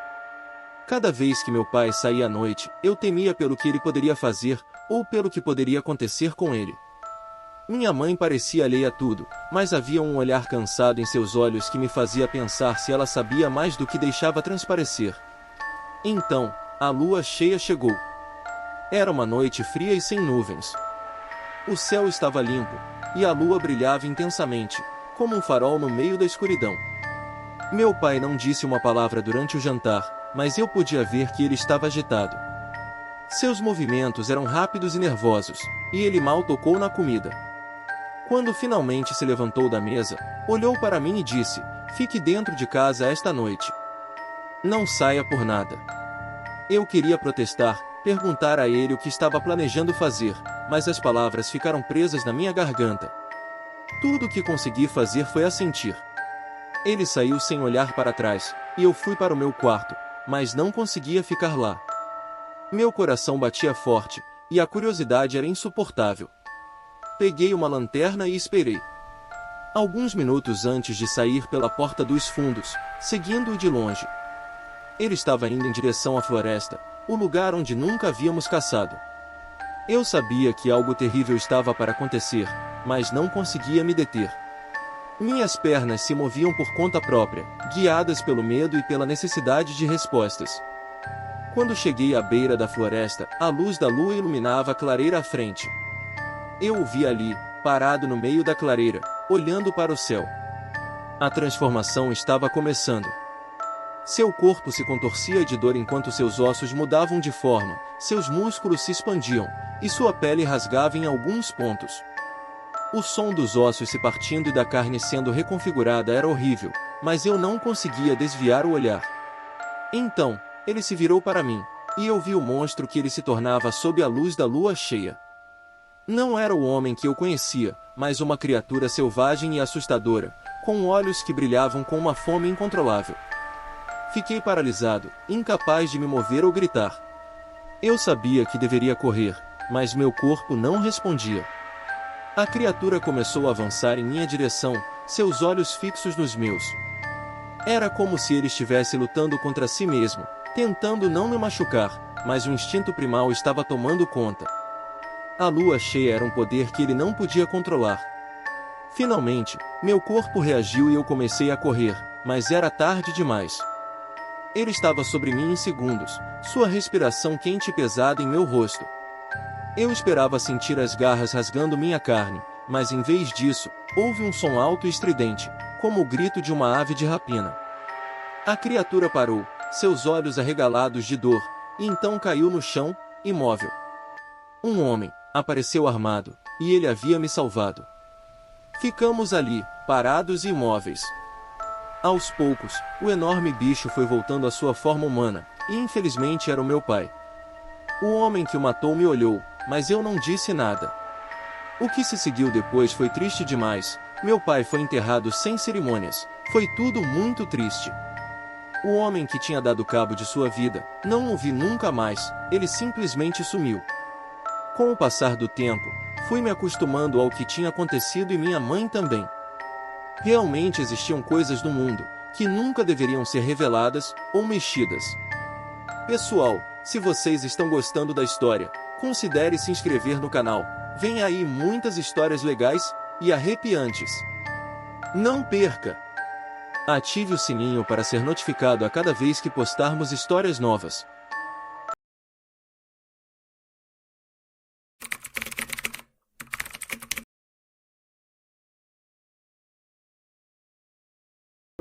Cada vez que meu pai saía à noite, eu temia pelo que ele poderia fazer, ou pelo que poderia acontecer com ele. Minha mãe parecia alheia a tudo, mas havia um olhar cansado em seus olhos que me fazia pensar se ela sabia mais do que deixava transparecer. Então, a lua cheia chegou. Era uma noite fria e sem nuvens. O céu estava limpo, e a lua brilhava intensamente, como um farol no meio da escuridão. Meu pai não disse uma palavra durante o jantar, mas eu podia ver que ele estava agitado. Seus movimentos eram rápidos e nervosos, e ele mal tocou na comida. Quando finalmente se levantou da mesa, olhou para mim e disse: "Fique dentro de casa esta noite. Não saia por nada." Eu queria protestar, perguntar a ele o que estava planejando fazer, mas as palavras ficaram presas na minha garganta. Tudo o que consegui fazer foi assentir. Ele saiu sem olhar para trás, e eu fui para o meu quarto, mas não conseguia ficar lá. Meu coração batia forte, e a curiosidade era insuportável. Peguei uma lanterna e esperei. Alguns minutos antes de sair pela porta dos fundos, seguindo-o de longe. Ele estava indo em direção à floresta, o lugar onde nunca havíamos caçado. Eu sabia que algo terrível estava para acontecer, mas não conseguia me deter. Minhas pernas se moviam por conta própria, guiadas pelo medo e pela necessidade de respostas. Quando cheguei à beira da floresta, a luz da lua iluminava a clareira à frente. Eu o vi ali, parado no meio da clareira, olhando para o céu. A transformação estava começando. Seu corpo se contorcia de dor enquanto seus ossos mudavam de forma, seus músculos se expandiam, e sua pele rasgava em alguns pontos. O som dos ossos se partindo e da carne sendo reconfigurada era horrível, mas eu não conseguia desviar o olhar. Então, ele se virou para mim, e eu vi o monstro que ele se tornava sob a luz da lua cheia. Não era o homem que eu conhecia, mas uma criatura selvagem e assustadora, com olhos que brilhavam com uma fome incontrolável. Fiquei paralisado, incapaz de me mover ou gritar. Eu sabia que deveria correr, mas meu corpo não respondia. A criatura começou a avançar em minha direção, seus olhos fixos nos meus. Era como se ele estivesse lutando contra si mesmo, tentando não me machucar, mas o instinto primal estava tomando conta. A lua cheia era um poder que ele não podia controlar. Finalmente, meu corpo reagiu e eu comecei a correr, mas era tarde demais. Ele estava sobre mim em segundos, sua respiração quente e pesada em meu rosto. Eu esperava sentir as garras rasgando minha carne, mas em vez disso, houve um som alto e estridente, como o grito de uma ave de rapina. A criatura parou, seus olhos arregalados de dor, e então caiu no chão, imóvel. Um homem, apareceu armado, e ele havia me salvado. Ficamos ali, parados e imóveis. Aos poucos, o enorme bicho foi voltando à sua forma humana, e infelizmente era o meu pai. O homem que o matou me olhou, mas eu não disse nada. O que se seguiu depois foi triste demais. Meu pai foi enterrado sem cerimônias. Foi tudo muito triste. O homem que tinha dado cabo de sua vida, não o vi nunca mais, ele simplesmente sumiu. Com o passar do tempo, fui me acostumando ao que tinha acontecido e minha mãe também. Realmente existiam coisas no mundo que nunca deveriam ser reveladas ou mexidas. Pessoal, se vocês estão gostando da história, considere se inscrever no canal. Vem aí muitas histórias legais e arrepiantes. Não perca! Ative o sininho para ser notificado a cada vez que postarmos histórias novas.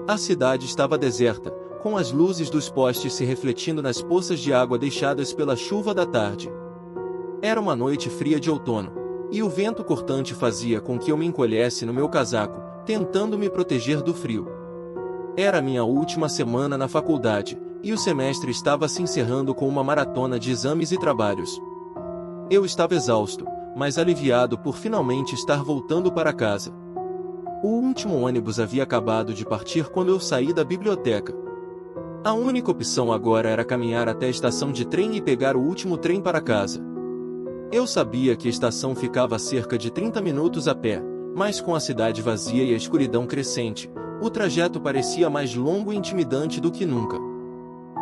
A cidade estava deserta, com as luzes dos postes se refletindo nas poças de água deixadas pela chuva da tarde. Era uma noite fria de outono, e o vento cortante fazia com que eu me encolhesse no meu casaco, tentando me proteger do frio. Era minha última semana na faculdade, e o semestre estava se encerrando com uma maratona de exames e trabalhos. Eu estava exausto, mas aliviado por finalmente estar voltando para casa. O último ônibus havia acabado de partir quando eu saí da biblioteca. A única opção agora era caminhar até a estação de trem e pegar o último trem para casa. Eu sabia que a estação ficava a cerca de 30 minutos a pé, mas com a cidade vazia e a escuridão crescente, o trajeto parecia mais longo e intimidante do que nunca.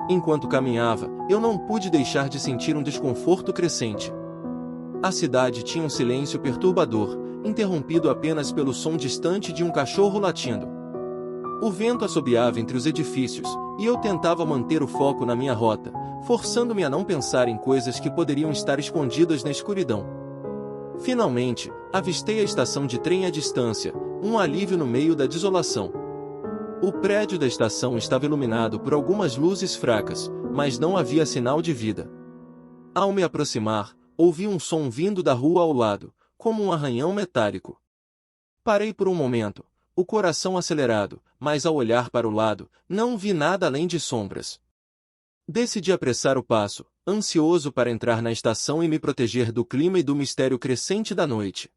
Enquanto caminhava, eu não pude deixar de sentir um desconforto crescente. A cidade tinha um silêncio perturbador, interrompido apenas pelo som distante de um cachorro latindo. O vento assobiava entre os edifícios, e eu tentava manter o foco na minha rota, forçando-me a não pensar em coisas que poderiam estar escondidas na escuridão. Finalmente, avistei a estação de trem à distância, um alívio no meio da desolação. O prédio da estação estava iluminado por algumas luzes fracas, mas não havia sinal de vida. Ao me aproximar, ouvi um som vindo da rua ao lado, como um arranhão metálico. Parei por um momento, o coração acelerado, mas ao olhar para o lado, não vi nada além de sombras. Decidi apressar o passo, ansioso para entrar na estação e me proteger do clima e do mistério crescente da noite.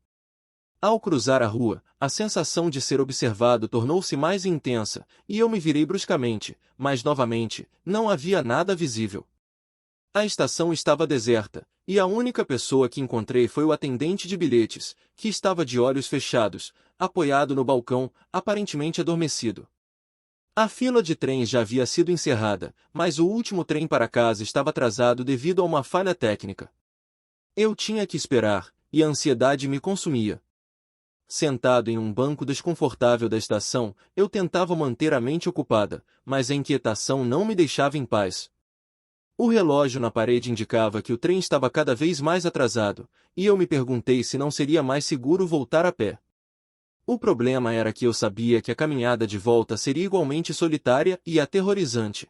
Ao cruzar a rua, a sensação de ser observado tornou-se mais intensa, e eu me virei bruscamente, mas novamente, não havia nada visível. A estação estava deserta, e a única pessoa que encontrei foi o atendente de bilhetes, que estava de olhos fechados, apoiado no balcão, aparentemente adormecido. A fila de trens já havia sido encerrada, mas o último trem para casa estava atrasado devido a uma falha técnica. Eu tinha que esperar, e a ansiedade me consumia. Sentado em um banco desconfortável da estação, eu tentava manter a mente ocupada, mas a inquietação não me deixava em paz. O relógio na parede indicava que o trem estava cada vez mais atrasado, e eu me perguntei se não seria mais seguro voltar a pé. O problema era que eu sabia que a caminhada de volta seria igualmente solitária e aterrorizante.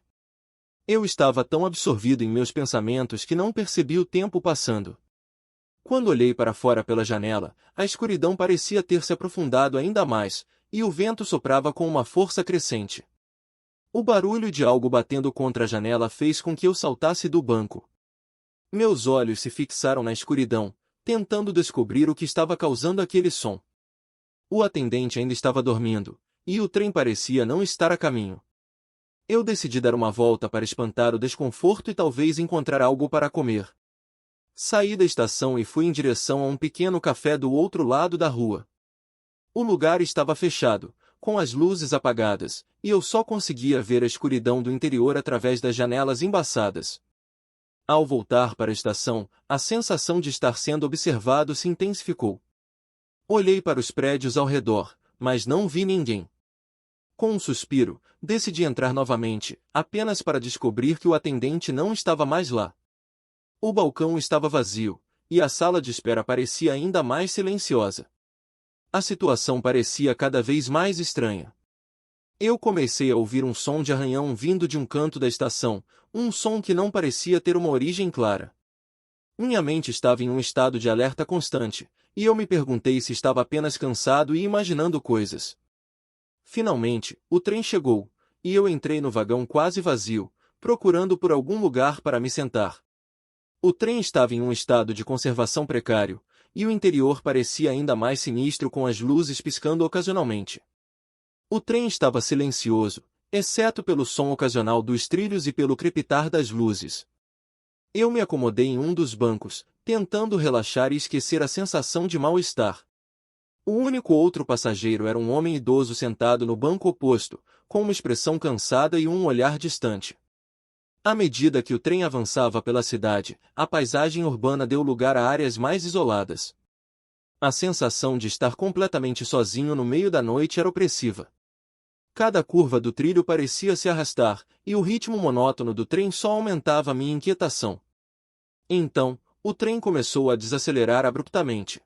Eu estava tão absorvido em meus pensamentos que não percebi o tempo passando. Quando olhei para fora pela janela, a escuridão parecia ter se aprofundado ainda mais, e o vento soprava com uma força crescente. O barulho de algo batendo contra a janela fez com que eu saltasse do banco. Meus olhos se fixaram na escuridão, tentando descobrir o que estava causando aquele som. O atendente ainda estava dormindo, e o trem parecia não estar a caminho. Eu decidi dar uma volta para espantar o desconforto e talvez encontrar algo para comer. Saí da estação e fui em direção a um pequeno café do outro lado da rua. O lugar estava fechado, com as luzes apagadas, e eu só conseguia ver a escuridão do interior através das janelas embaçadas. Ao voltar para a estação, a sensação de estar sendo observado se intensificou. Olhei para os prédios ao redor, mas não vi ninguém. Com um suspiro, decidi entrar novamente, apenas para descobrir que o atendente não estava mais lá. O balcão estava vazio, e a sala de espera parecia ainda mais silenciosa. A situação parecia cada vez mais estranha. Eu comecei a ouvir um som de arranhão vindo de um canto da estação, um som que não parecia ter uma origem clara. Minha mente estava em um estado de alerta constante, e eu me perguntei se estava apenas cansado e imaginando coisas. Finalmente, o trem chegou, e eu entrei no vagão quase vazio, procurando por algum lugar para me sentar. O trem estava em um estado de conservação precário, e o interior parecia ainda mais sinistro com as luzes piscando ocasionalmente. O trem estava silencioso, exceto pelo som ocasional dos trilhos e pelo crepitar das luzes. Eu me acomodei em um dos bancos, tentando relaxar e esquecer a sensação de mal-estar. O único outro passageiro era um homem idoso sentado no banco oposto, com uma expressão cansada e um olhar distante. À medida que o trem avançava pela cidade, a paisagem urbana deu lugar a áreas mais isoladas. A sensação de estar completamente sozinho no meio da noite era opressiva. Cada curva do trilho parecia se arrastar, e o ritmo monótono do trem só aumentava minha inquietação. Então, o trem começou a desacelerar abruptamente.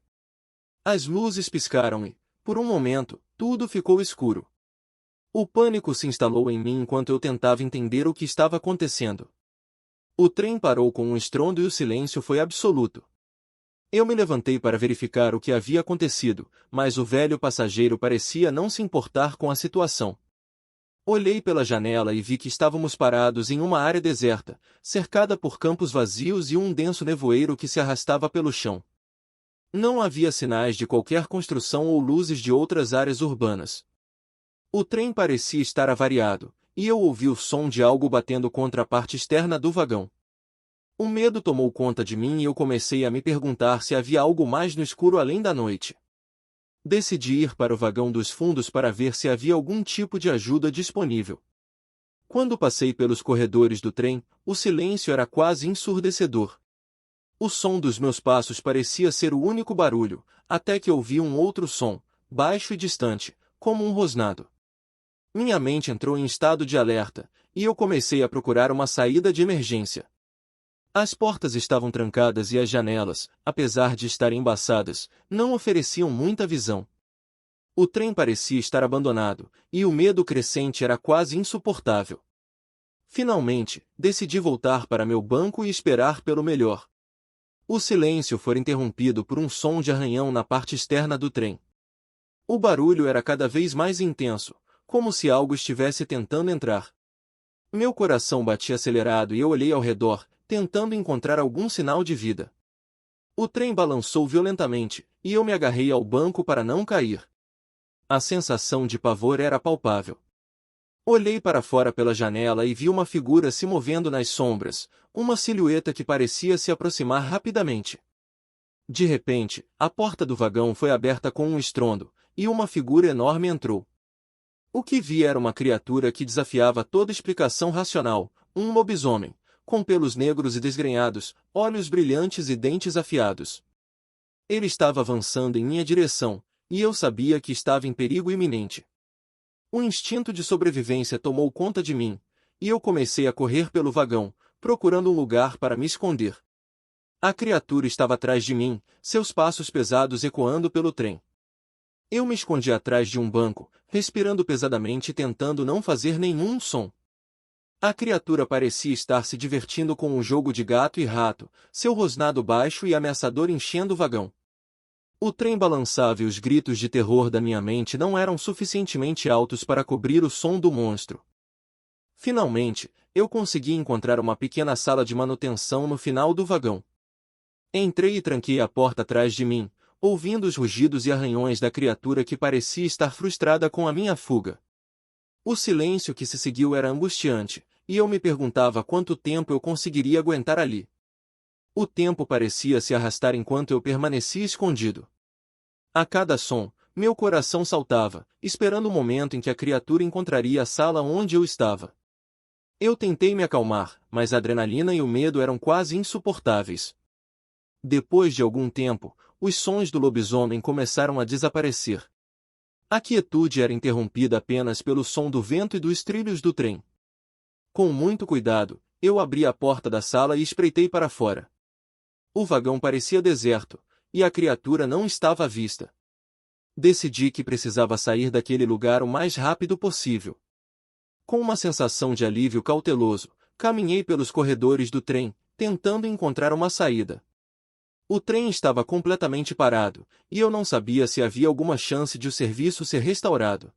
As luzes piscaram e, por um momento, tudo ficou escuro. O pânico se instalou em mim enquanto eu tentava entender o que estava acontecendo. O trem parou com um estrondo e o silêncio foi absoluto. Eu me levantei para verificar o que havia acontecido, mas o velho passageiro parecia não se importar com a situação. Olhei pela janela e vi que estávamos parados em uma área deserta, cercada por campos vazios e um denso nevoeiro que se arrastava pelo chão. Não havia sinais de qualquer construção ou luzes de outras áreas urbanas. O trem parecia estar avariado, e eu ouvi o som de algo batendo contra a parte externa do vagão. O medo tomou conta de mim e eu comecei a me perguntar se havia algo mais no escuro além da noite. Decidi ir para o vagão dos fundos para ver se havia algum tipo de ajuda disponível. Quando passei pelos corredores do trem, o silêncio era quase ensurdecedor. O som dos meus passos parecia ser o único barulho, até que ouvi um outro som, baixo e distante, como um rosnado. Minha mente entrou em estado de alerta, e eu comecei a procurar uma saída de emergência. As portas estavam trancadas e as janelas, apesar de estarem embaçadas, não ofereciam muita visão. O trem parecia estar abandonado, e o medo crescente era quase insuportável. Finalmente, decidi voltar para meu banco e esperar pelo melhor. O silêncio foi interrompido por um som de arranhão na parte externa do trem. O barulho era cada vez mais intenso, como se algo estivesse tentando entrar. Meu coração batia acelerado e eu olhei ao redor, tentando encontrar algum sinal de vida. O trem balançou violentamente, e eu me agarrei ao banco para não cair. A sensação de pavor era palpável. Olhei para fora pela janela e vi uma figura se movendo nas sombras, uma silhueta que parecia se aproximar rapidamente. De repente, a porta do vagão foi aberta com um estrondo, e uma figura enorme entrou. O que vi era uma criatura que desafiava toda explicação racional, um lobisomem, com pelos negros e desgrenhados, olhos brilhantes e dentes afiados. Ele estava avançando em minha direção, e eu sabia que estava em perigo iminente. O instinto de sobrevivência tomou conta de mim, e eu comecei a correr pelo vagão, procurando um lugar para me esconder. A criatura estava atrás de mim, seus passos pesados ecoando pelo trem. Eu me escondi atrás de um banco, respirando pesadamente e tentando não fazer nenhum som. A criatura parecia estar se divertindo com um jogo de gato e rato, seu rosnado baixo e ameaçador enchendo o vagão. O trem balançava e os gritos de terror da minha mente não eram suficientemente altos para cobrir o som do monstro. Finalmente, eu consegui encontrar uma pequena sala de manutenção no final do vagão. Entrei e tranquei a porta atrás de mim, ouvindo os rugidos e arranhões da criatura que parecia estar frustrada com a minha fuga. O silêncio que se seguiu era angustiante, e eu me perguntava quanto tempo eu conseguiria aguentar ali. O tempo parecia se arrastar enquanto eu permanecia escondido. A cada som, meu coração saltava, esperando o momento em que a criatura encontraria a sala onde eu estava. Eu tentei me acalmar, mas a adrenalina e o medo eram quase insuportáveis. Depois de algum tempo, os sons do lobisomem começaram a desaparecer. A quietude era interrompida apenas pelo som do vento e dos trilhos do trem. Com muito cuidado, eu abri a porta da sala e espreitei para fora. O vagão parecia deserto, e a criatura não estava à vista. Decidi que precisava sair daquele lugar o mais rápido possível. Com uma sensação de alívio cauteloso, caminhei pelos corredores do trem, tentando encontrar uma saída. O trem estava completamente parado, e eu não sabia se havia alguma chance de o serviço ser restaurado.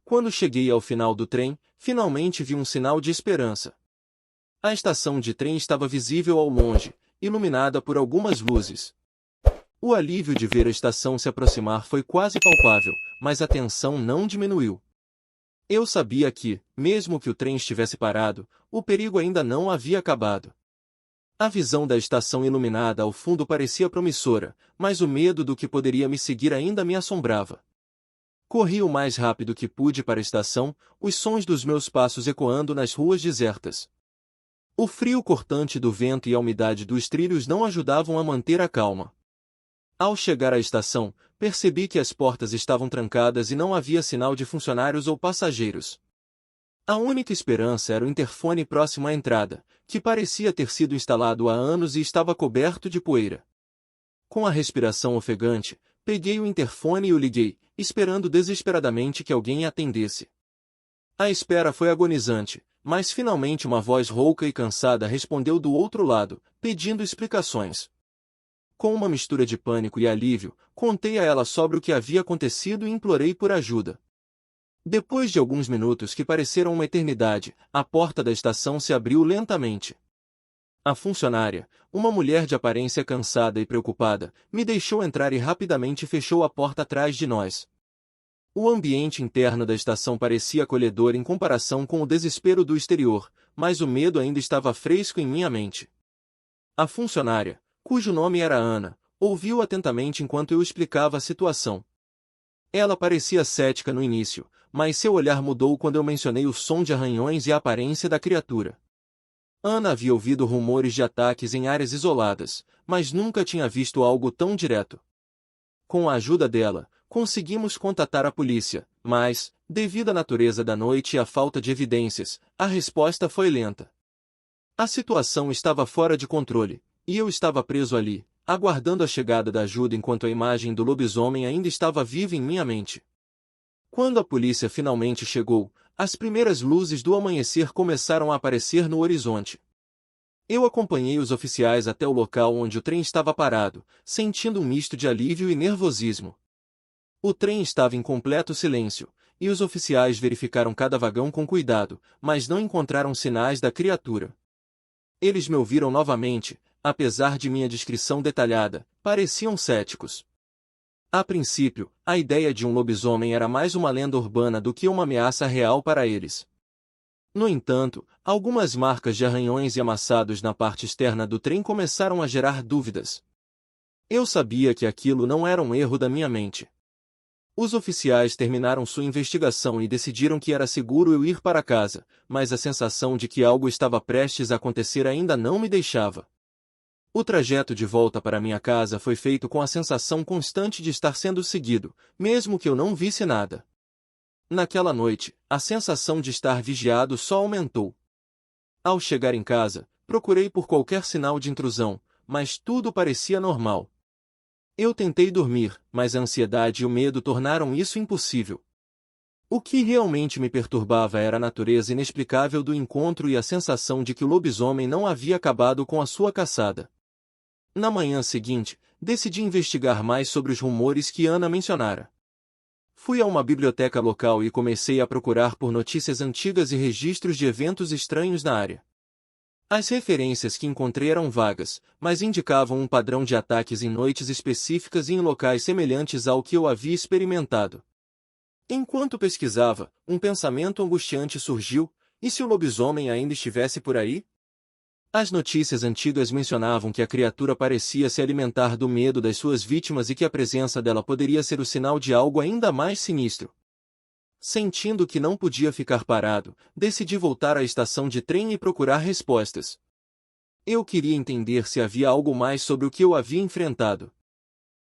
Quando cheguei ao final do trem, finalmente vi um sinal de esperança. A estação de trem estava visível ao longe, iluminada por algumas luzes. O alívio de ver a estação se aproximar foi quase palpável, mas a tensão não diminuiu. Eu sabia que, mesmo que o trem estivesse parado, o perigo ainda não havia acabado. A visão da estação iluminada ao fundo parecia promissora, mas o medo do que poderia me seguir ainda me assombrava. Corri o mais rápido que pude para a estação, os sons dos meus passos ecoando nas ruas desertas. O frio cortante do vento e a umidade dos trilhos não ajudavam a manter a calma. Ao chegar à estação, percebi que as portas estavam trancadas e não havia sinal de funcionários ou passageiros. A única esperança era o interfone próximo à entrada, que parecia ter sido instalado há anos e estava coberto de poeira. Com a respiração ofegante, peguei o interfone e o liguei, esperando desesperadamente que alguém atendesse. A espera foi agonizante, mas finalmente uma voz rouca e cansada respondeu do outro lado, pedindo explicações. Com uma mistura de pânico e alívio, contei a ela sobre o que havia acontecido e implorei por ajuda. Depois de alguns minutos que pareceram uma eternidade, a porta da estação se abriu lentamente. A funcionária, uma mulher de aparência cansada e preocupada, me deixou entrar e rapidamente fechou a porta atrás de nós. O ambiente interno da estação parecia acolhedor em comparação com o desespero do exterior, mas o medo ainda estava fresco em minha mente. A funcionária, cujo nome era Ana, ouviu atentamente enquanto eu explicava a situação. Ela parecia cética no início, mas seu olhar mudou quando eu mencionei o som de arranhões e a aparência da criatura. Ana havia ouvido rumores de ataques em áreas isoladas, mas nunca tinha visto algo tão direto. Com a ajuda dela, conseguimos contatar a polícia, mas, devido à natureza da noite e à falta de evidências, a resposta foi lenta. A situação estava fora de controle, e eu estava preso ali, aguardando a chegada da ajuda enquanto a imagem do lobisomem ainda estava viva em minha mente. Quando a polícia finalmente chegou, as primeiras luzes do amanhecer começaram a aparecer no horizonte. Eu acompanhei os oficiais até o local onde o trem estava parado, sentindo um misto de alívio e nervosismo. O trem estava em completo silêncio, e os oficiais verificaram cada vagão com cuidado, mas não encontraram sinais da criatura. Eles me ouviram novamente, apesar de minha descrição detalhada, pareciam céticos. A princípio, a ideia de um lobisomem era mais uma lenda urbana do que uma ameaça real para eles. No entanto, algumas marcas de arranhões e amassados na parte externa do trem começaram a gerar dúvidas. Eu sabia que aquilo não era um erro da minha mente. Os oficiais terminaram sua investigação e decidiram que era seguro eu ir para casa, mas a sensação de que algo estava prestes a acontecer ainda não me deixava. O trajeto de volta para minha casa foi feito com a sensação constante de estar sendo seguido, mesmo que eu não visse nada. Naquela noite, a sensação de estar vigiado só aumentou. Ao chegar em casa, procurei por qualquer sinal de intrusão, mas tudo parecia normal. Eu tentei dormir, mas a ansiedade e o medo tornaram isso impossível. O que realmente me perturbava era a natureza inexplicável do encontro e a sensação de que o lobisomem não havia acabado com a sua caçada. Na manhã seguinte, decidi investigar mais sobre os rumores que Ana mencionara. Fui a uma biblioteca local e comecei a procurar por notícias antigas e registros de eventos estranhos na área. As referências que encontrei eram vagas, mas indicavam um padrão de ataques em noites específicas e em locais semelhantes ao que eu havia experimentado. Enquanto pesquisava, um pensamento angustiante surgiu: e se o lobisomem ainda estivesse por aí? As notícias antigas mencionavam que a criatura parecia se alimentar do medo das suas vítimas e que a presença dela poderia ser o sinal de algo ainda mais sinistro. Sentindo que não podia ficar parado, decidi voltar à estação de trem e procurar respostas. Eu queria entender se havia algo mais sobre o que eu havia enfrentado.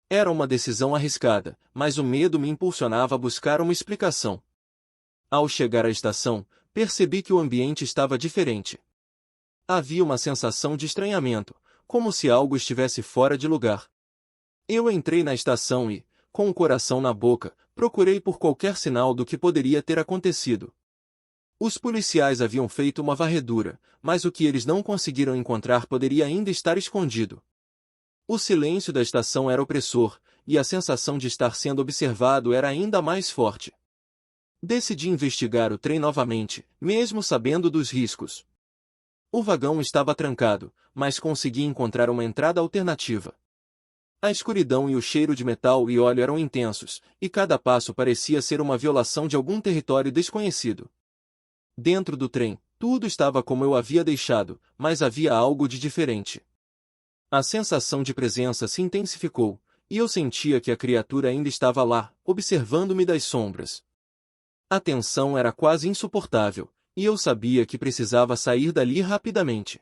Era uma decisão arriscada, mas o medo me impulsionava a buscar uma explicação. Ao chegar à estação, percebi que o ambiente estava diferente. Havia uma sensação de estranhamento, como se algo estivesse fora de lugar. Eu entrei na estação e, com o coração na boca, procurei por qualquer sinal do que poderia ter acontecido. Os policiais haviam feito uma varredura, mas o que eles não conseguiram encontrar poderia ainda estar escondido. O silêncio da estação era opressor, e a sensação de estar sendo observado era ainda mais forte. Decidi investigar o trem novamente, mesmo sabendo dos riscos. O vagão estava trancado, mas consegui encontrar uma entrada alternativa. A escuridão e o cheiro de metal e óleo eram intensos, e cada passo parecia ser uma violação de algum território desconhecido. Dentro do trem, tudo estava como eu havia deixado, mas havia algo de diferente. A sensação de presença se intensificou, e eu sentia que a criatura ainda estava lá, observando-me das sombras. A tensão era quase insuportável, e eu sabia que precisava sair dali rapidamente.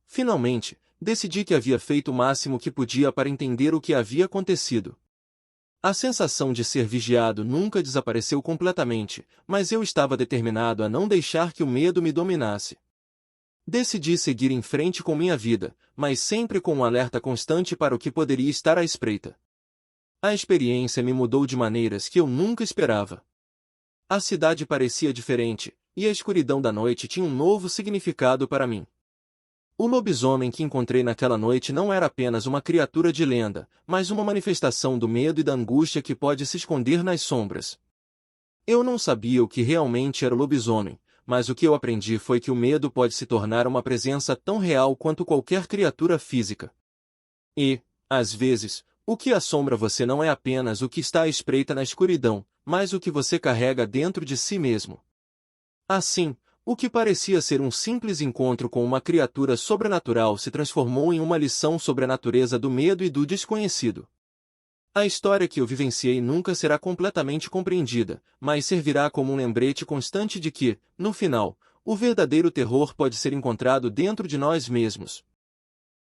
Finalmente, decidi que havia feito o máximo que podia para entender o que havia acontecido. A sensação de ser vigiado nunca desapareceu completamente, mas eu estava determinado a não deixar que o medo me dominasse. Decidi seguir em frente com minha vida, mas sempre com um alerta constante para o que poderia estar à espreita. A experiência me mudou de maneiras que eu nunca esperava. A cidade parecia diferente, e a escuridão da noite tinha um novo significado para mim. O lobisomem que encontrei naquela noite não era apenas uma criatura de lenda, mas uma manifestação do medo e da angústia que pode se esconder nas sombras. Eu não sabia o que realmente era o lobisomem, mas o que eu aprendi foi que o medo pode se tornar uma presença tão real quanto qualquer criatura física. E, às vezes, o que assombra você não é apenas o que está à espreita na escuridão, mas o que você carrega dentro de si mesmo. Assim, o que parecia ser um simples encontro com uma criatura sobrenatural se transformou em uma lição sobre a natureza do medo e do desconhecido. A história que eu vivenciei nunca será completamente compreendida, mas servirá como um lembrete constante de que, no final, o verdadeiro terror pode ser encontrado dentro de nós mesmos.